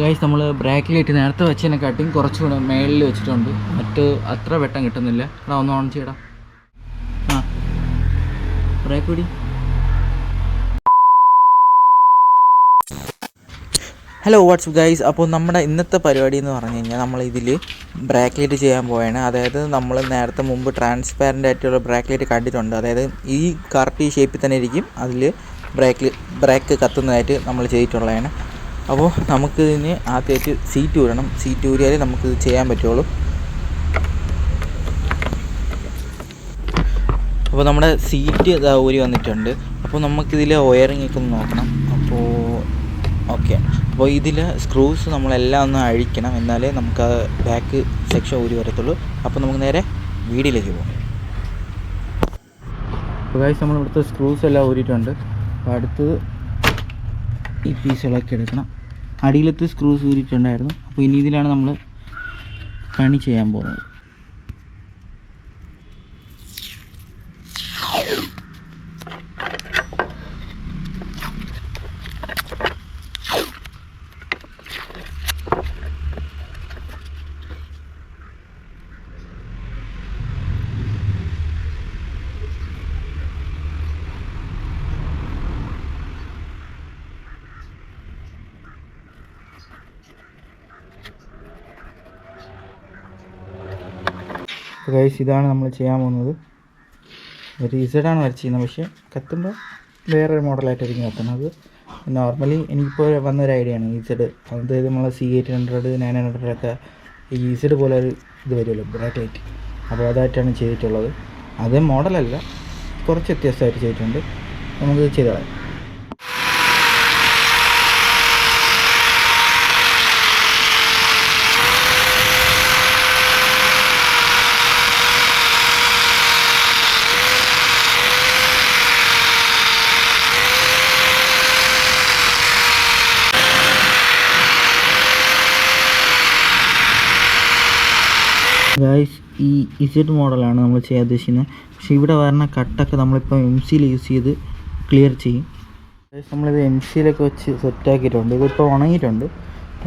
Guys നമ്മൾ ബ്രാക്കിലൈറ്റ് നേരത്തെ വെച്ചതിനെക്കാട്ടിയും കുറച്ചുകൂടെ മേളിൽ വെച്ചിട്ടുണ്ട്. മറ്റ് അത്ര വെട്ടം കിട്ടുന്നില്ല. എടാ ഒന്ന് ഓൺ ചെയ്യടാ. ആ ബ്രേക്ക് പിടി. Hello WhatsApp guys. അപ്പോൾ നമ്മുടെ ഇന്നത്തെ പരിപാടി എന്ന് പറഞ്ഞു കഴിഞ്ഞാൽ നമ്മളിതിൽ ബ്രാക്ക്ലൈറ്റ് ചെയ്യാൻ പോവുകയാണ്. അതായത് നമ്മൾ നേരത്തെ മുമ്പ് ട്രാൻസ്പാരൻ്റ് ആയിട്ടുള്ള ബ്രാക്ക്ലൈറ്റ് കണ്ടിട്ടുണ്ട്. അതായത് ഈ കറക്റ്റ് ഈ ഷേപ്പിൽ തന്നെ ഇരിക്കും. അതിൽ ബ്രേക്ക് കത്തുന്നതായിട്ട് നമ്മൾ ചെയ്തിട്ടുള്ളതാണ്. അപ്പോൾ നമുക്കിതിന് ആദ്യമായിട്ട് സീറ്റ് ഊരണം. സീറ്റ് ഊരിയാലേ നമുക്കിത് ചെയ്യാൻ പറ്റുള്ളൂ. അപ്പോൾ നമ്മുടെ സീറ്റ് ഊരി വന്നിട്ടുണ്ട്. അപ്പോൾ നമുക്കിതിൽ വയറിംഗ് ഒക്കെ ഒന്ന് നോക്കണം. അപ്പോൾ ഓക്കെ, അപ്പോൾ ഇതിൽ സ്ക്രൂസ് നമ്മളെല്ലാം ഒന്ന് അഴിക്കണം, എന്നാലേ നമുക്ക് ആ ബാക്ക് സെക്ഷൻ ഊരി വരത്തുള്ളൂ. അപ്പോൾ നമുക്ക് നേരെ വീഡിയോയിലേക്ക് പോകാം. അപ്പോൾ ഗൈസ് നമ്മൾ ഇവിടുത്തെ സ്ക്രൂസ് എല്ലാം ഊരിയിട്ടുണ്ട്. അപ്പോൾ അടുത്തത് ഈ പീസുകളൊക്കെ എടുക്കണം. അടിയിലത്തെ സ്ക്രൂസ് ഊരിയിട്ടുണ്ടായിരുന്നു. അപ്പോൾ ഇനി ഇതിലാണ് നമ്മൾ പണി ചെയ്യാൻ പോകുന്നത്. ഗൈസ് ഇതാണ് നമ്മൾ ചെയ്യാൻ പോകുന്നത്. ഒരു ഇസഡാണ് വരച്ചിരുന്നത്, പക്ഷേ കത്തുമ്പോൾ വേറൊരു മോഡലായിട്ടായിരിക്കും കത്തുന്നത്. നോർമലി എനിക്കിപ്പോൾ വന്നൊരു ഐഡിയ ആണ് ഇസഡ്. അതായത് നമ്മൾ C800 900 ഈ ഇസഡ് പോലെ ഒരു ഇത് വരുമല്ലോ ബ്രാക്ക്ലൈറ്റ്. അപ്പോൾ അതായിട്ടാണ് ചെയ്തിട്ടുള്ളത്. അതേ മോഡലല്ല, കുറച്ച് വ്യത്യാസമായിട്ട് ചെയ്തിട്ടുണ്ട്. നമുക്കിത് ചെയ്താൽ ഗൈസ് ഈ ഇസഡ് മോഡലാണ് നമ്മൾ ചെയ്യാൻ ഉദ്ദേശിക്കുന്നത്. പക്ഷേ ഇവിടെ വരുന്ന കട്ടൊക്കെ നമ്മളിപ്പോൾ MC-യിൽ യൂസ് ചെയ്ത് ക്ലിയർ ചെയ്യും. ഗൈസ് നമ്മളിത് MC-യിലൊക്കെ വെച്ച് സെറ്റാക്കിയിട്ടുണ്ട്. ഇതിപ്പോൾ ഉണങ്ങിയിട്ടുണ്ട്.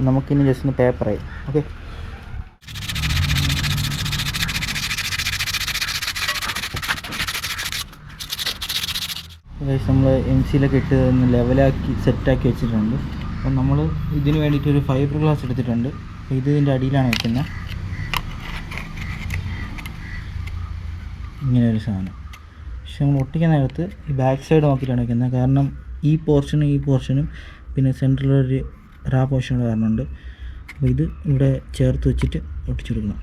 നമുക്കിനി ജസ്റ്റ് ഒന്ന് പേപ്പറായി. ഓക്കെ, ഗൈസ് നമ്മൾ MC-യിലൊക്കെ ഇട്ട് ഒന്ന് ലെവലാക്കി സെറ്റാക്കി വെച്ചിട്ടുണ്ട്. അപ്പം നമ്മൾ ഇതിന് വേണ്ടിയിട്ടൊരു ഫൈബർ ഗ്ലാസ് എടുത്തിട്ടുണ്ട്. അപ്പോൾ ഇത് ഇതിൻ്റെ അടിയിലാണ് വെക്കുന്നത്. ഇങ്ങനെ ഒരു സാധനം. പക്ഷെ നമ്മൾ ഒട്ടിക്കാൻ നേരത്ത് ഈ ബാക്ക് സൈഡ് നോക്കിയിട്ടാണ് വയ്ക്കുന്നത്. കാരണം ഈ പോർഷനും പിന്നെ സെൻറ്ററിലൊരു പോർഷനുള്ള കാരണമുണ്ട്. അപ്പോൾ ഇത് ഇവിടെ ചേർത്ത് വെച്ചിട്ട് ഒട്ടിച്ചു കൊടുക്കണം.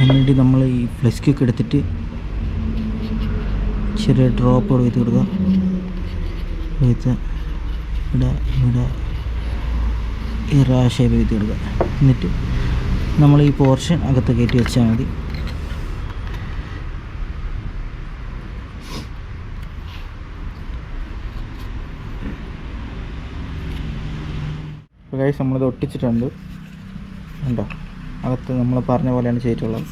എന്നിട്ട് നമ്മൾ ഈ ഫ്ലെക്സൊക്കെ എടുത്തിട്ട് ചെറിയ ഡ്രോപ്പ് ചെയ്ത് കൊടുക്കുക. ഇവിടെ ഈ ഷേപ്പ് ചെയ്ത് കൊടുക്കുക. എന്നിട്ട് നമ്മൾ ഈ പോർഷൻ അകത്ത് കയറ്റി വെച്ചാൽ മതി. ഇപ്പോൾ ഗൈസ് നമ്മളിത് ഒട്ടിച്ചിട്ടുണ്ട്. ഉണ്ടോ, അകത്ത് നമ്മൾ പറഞ്ഞ പോലെയാണ് ചെയ്തിട്ടുള്ളത്.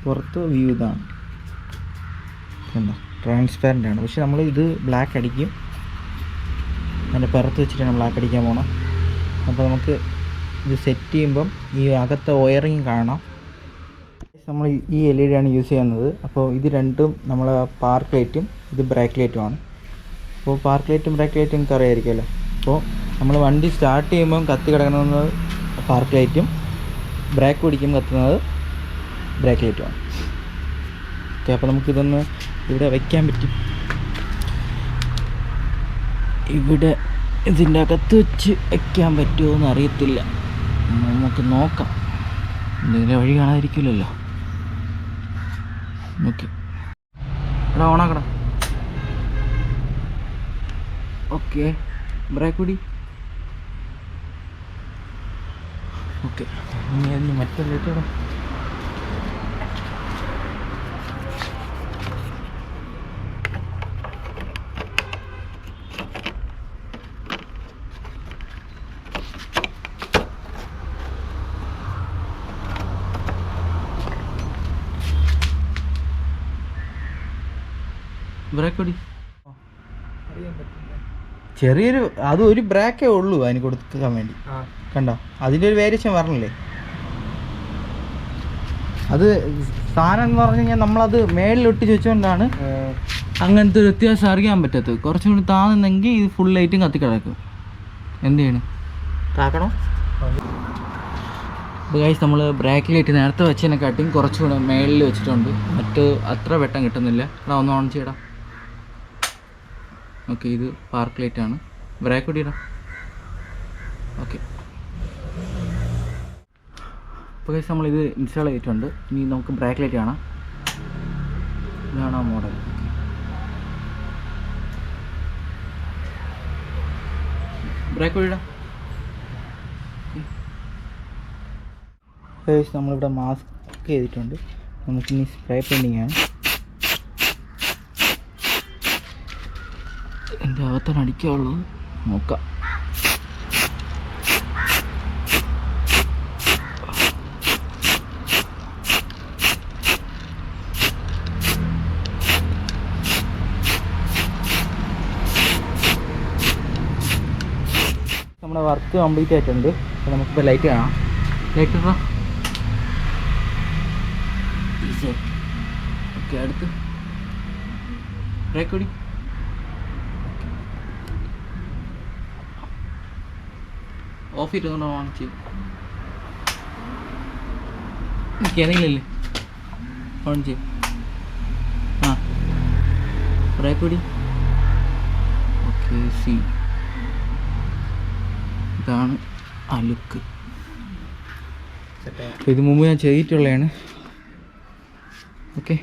പുറത്ത് വ്യൂ ഇതാണ്. എന്താ ട്രാൻസ്പാരൻ്റ് ആണ്. പക്ഷെ നമ്മൾ ഇത് ബ്ലാക്ക് അടിക്കും. അതിൻ്റെ പുറത്ത് വെച്ചിട്ടാണ് ബ്ലാക്ക് അടിക്കാൻ പോകണം. അപ്പോൾ നമുക്ക് ഇത് സെറ്റ് ചെയ്യുമ്പം ഈ അകത്തെ വയറിങ് കാണാം. നമ്മൾ ഈ LED ആണ് യൂസ് ചെയ്യുന്നത്. അപ്പോൾ ഇത് രണ്ടും നമ്മൾ പാർക്ക് ലൈറ്റും ഇത് ബ്രേക്ക് ലൈറ്റുമാണ്. അപ്പോൾ പാർക്ക് ലൈറ്റും ബ്രേക്ക് ലൈറ്റും നിങ്ങൾക്ക് അറിയാമായിരിക്കുമല്ലോ. അപ്പോൾ നമ്മൾ വണ്ടി സ്റ്റാർട്ട് ചെയ്യുമ്പം കത്തി കിടക്കുന്നത് പാർക്ക് ലൈറ്റും, ബ്രേക്ക് പിടിക്കുമ്പോൾ കത്തുന്നത് ബ്രേക്ക് ലൈറ്റുമാണ്. ഓക്കെ, അപ്പോൾ നമുക്കിതൊന്ന് ഇവിടെ വയ്ക്കാൻ പറ്റും. ഇവിടെ ഇതിൻ്റെ അകത്ത് വെച്ച് വയ്ക്കാൻ പറ്റുമോ എന്ന് അറിയത്തില്ല. നമുക്ക് നോക്കാം. എന്തെങ്കിലും വഴി കാണാതിരിക്കില്ലല്ലോ. ഓക്കെ, എടാ ഓണാക്കടാ. ഓക്കെ, ബ്രേക്ക് പിടി. ഓക്കെ, ഇനി അതിന് മറ്റേ ലൈറ്റ് ബ്രേക്ക് പിടി. ചെറിയൊരു അത് ഒരു ബ്രേക്കേ ഉള്ളൂ അതിന് കൊടുക്കാൻ വേണ്ടി. കണ്ടോ അതിൻ്റെ ഒരു വേരിയേഷൻ പറഞ്ഞില്ലേ. അത് സാധനം എന്ന് പറഞ്ഞു കഴിഞ്ഞാൽ നമ്മളത് മേളിലൊട്ടിച്ച് വെച്ചുകൊണ്ടാണ് അങ്ങനത്തെ ഒരു വ്യത്യാസം അറിയാൻ പറ്റാത്തത്. കുറച്ചും കൂടി താന്നെങ്കിൽ ഇത് ഫുൾ ലൈറ്റും കത്തി കിടക്കും. എന്ത് ചെയ്യണം, താക്കണോ? അപ്പോൾ ഗൈസ് നമ്മൾ ബ്രേക്ക് ലൈറ്റ് നേരത്തെ വെച്ചതിനെക്കാട്ടിയും കുറച്ചുകൂടെ മേളിൽ വെച്ചിട്ടുണ്ട്. മറ്റ് അത്ര വെട്ടം കിട്ടുന്നില്ല. എടാ ഒന്ന് ഓൺ ചെയ്യടാ. ഓക്കെ, ഇത് പാർക്ക് ലൈറ്റാണ്. ബ്രേക്ക് കൂടി ഇടാം. ഓക്കെ, അപ്പോൾ ഗൈസ് നമ്മളിത് ഇൻസ്റ്റാൾ ചെയ്തിട്ടുണ്ട്. ഇനി നമുക്ക് ബ്രേക്ക് ലൈറ്റ് കാണാം. ഇതാണ് ആ മോഡൽ. ബ്രേക്ക് കൂടി ഇടാം. ഗൈസ് നമ്മളിവിടെ മാസ്ക് ചെയ്തിട്ടുണ്ട്. നമുക്കിനി സ്പ്രേ പെയിൻറ്റിങ് ആണ്. എൻ്റെ അകത്താണ് അടിക്കാനുള്ളത്. നോക്കാം. നമ്മുടെ വർക്ക് കംപ്ലീറ്റ് ആയിട്ടുണ്ട്. അപ്പോൾ നമുക്കിപ്പോൾ ലൈറ്റ് കാണാം. ലൈറ്റ് ഇടാം. ഓക്കെ, അടുത്ത് ബ്രേക്ക് കൂടി. ഓഫ് ചെയ്തുകൊണ്ട് ഓൺ ചെയ്യും. എനിക്കറിയില്ലല്ലേ, ഓൺ ചെയ്യും. ആ ബ്രേക്ക് കൂടി. ഓക്കെ, സി ഇതാണ് ആ ലുക്ക്. ഇത് മുമ്പ് ഞാൻ ചെയ്തിട്ടുള്ളതാണ്. ഓക്കെ,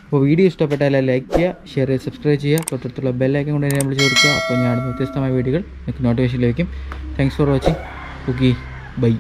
അപ്പോൾ വീഡിയോ ഇഷ്ടപ്പെട്ടാൽ ലൈക്ക് ചെയ്യുക, ഷെയർ ചെയ്യുക, സബ്സ്ക്രൈബ് ചെയ്യുക. തൊട്ടടുത്തുള്ള ബെല്ലൈക്കൻ കൊണ്ട് എനേബിൾ ചെയ്ത് കൊടുക്കുക. അപ്പോൾ ഞാൻ വ്യത്യസ്തമായ വീഡിയോകൾ നിങ്ങൾക്ക് നോട്ടിഫിക്കേഷൻ ലഭിക്കും. Thanks for watching. Okay, by.